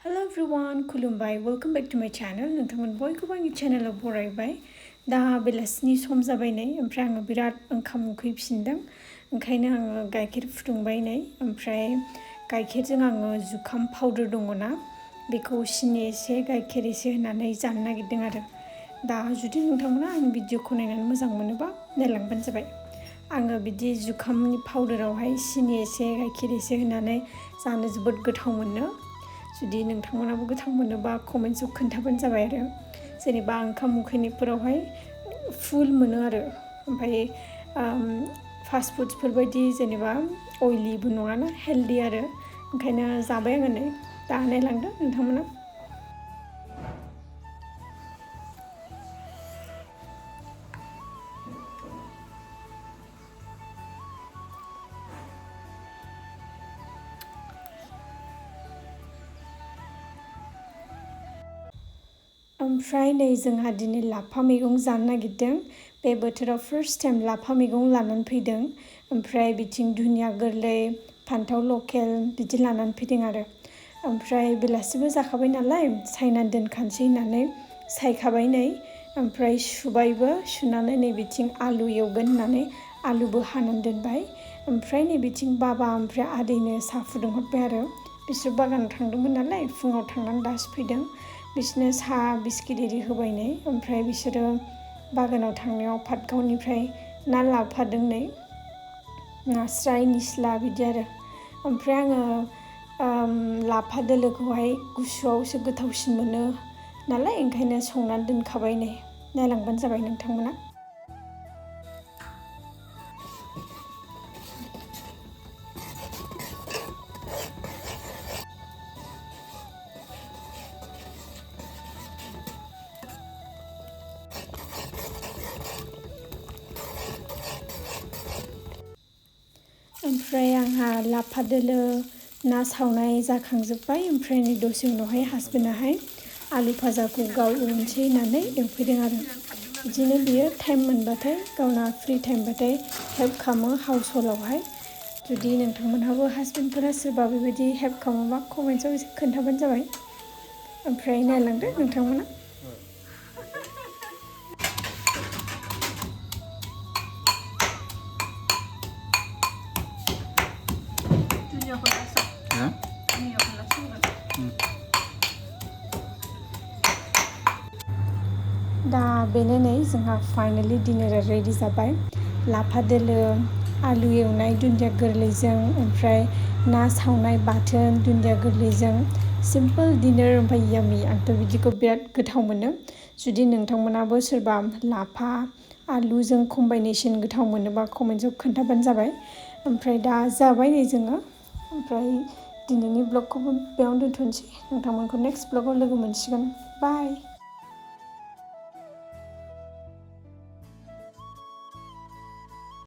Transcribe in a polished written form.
Hello everyone, खुलुमबाय, welcome back to my channel. नोंथांमोन बयखौबो आंनि चेनेलाव बरायबाय। दा बेलासिनि सम जाबाय नै, ओमफ्राय आङो बिराद ओंखाम उखैफिनदों। ओंखायनो आङो गाइखेर फुदुंबाय नै, ओमफ्राय गाइखेरजों आङो जुखाम पाउडार दङना, बेखौ सिनि एसे गाइखेर एसे होनानै जानो नागिरदों आरो। दा जुदि नोंथांमोना आंनि भिडिअखौ नायनानै मोजां मोनोबा नायलांबानो जाबाय। आङो बिदि जुखामनि पाउडारावहाय सिनि एसे गाइखेर एसे होनानै जानो जोबोद गोथाव मोनो। जुदि नोंथांमोनाबो गोथाव मोनोबा कमेन्ट्सआव खोन्थाबानो जाबाय आरो। जेनेबा ओंखाम उखैनायफोरावहाय फुल मोनो आरो। ओमफ्राय फास्ट फुड्सफोर बायदि जेनेबा अइलिबो नङाना, हेल्दि आरो। ओंखायनो जाबाय आङो नै, दा नायलांदो नोंथांमोना। ओमफ्राय नै जोंहा दिनै लाफा मैगं जानो नागिरदों। बे बोथोराव फार्स्ट टाइम लाफा मैगं लानानै फैदों। ओमफ्राय बिथिं धुनिया गोरलै, फान्थाव लकेल बिदि लानानै फैदों आरो। ओमफ्राय बेलासिबो जाखाबाय नालाय, सायनानै दोनखानोसै होननानै सायखाबाय नै। ओमफ्राय सुबायबो, सुनानै नै बिथिं आलु एवगोन होननानै आलुबो हानानै दोनबाय। ओमफ्राय नै बिथिं बाबा ओमफ्राय आदैनो साहा फुदुंहरबाय आरो। बिसोर बागानाव थांदोंमोन नालाय, फुङाव थांनानै दासो फैदों। बिसोरनो साहा बिस्किट एरि होबाय नै। ओमफ्राय बिसोरो बागानाव थांनायाव पाटगावनिफ्राय ना लाबोफादों नै, नास्राय निस्ला बिदि आरो। ओमफ्राय आङो लाफा दोलोखौहाय गुसुआवसो गोथावसिन मोनो नालाय, ओंखायनो संनानै दोनखाबाय नै, नायलांबानो जाबाय नोंथांमोना। ओमफ्राय आंहा लाफा दोलो ना सावनाय जाखांजोब्बाय। ओमफ्राय नै दसे उनावहाय हासबेन्डआहाय आलु भाजाखौ गाव एवनोसै होननानै एवफैदों आरो। बिदिनो बियो टाइम मोनबाथाय, गावना फ्रि टाइमबाथाय हेल्प खालामो हाउस हल्डआवहाय। जुदि नोंथांमोनहाबो हासबेन्डफोरा सोरबा बेबायदि हेल्प खालामोबा कमेन्ट्सआव एसे खोन्थाबानो जाबाय। ओमफ्राय नायलांदो नोंथांमोना। दा बेनो नै जोंहा फाइनालि डिनारा रेडि जाबाय। लाफा दोलो, आलु एवनाय दुन्दिया गोरलैजों, ओमफ्राय ना सावनाय बाथोन दुन्दिया गोरलैजों। सिम्पोल डिनार, ओमफ्राय यामि। आंथ' बिदिखौ बिराद गोथाव मोनो। जुदि नोंथांमोनाबो सोरबा लाफा आलुजों कम्बाइनेसन गोथाव मोनोबा कमेन्ट्सआव खोन्थाबानो जाबाय। ओमफ्राय दा जाबाय नै जोङो। ओमफ्राय दिनैनि ब्लगखौबो बेयावनो दोनथ'नोसै। नोंथांमोनखौ नेक्स्ट ब्लगाव लोगो मोनसिगोन। बाय।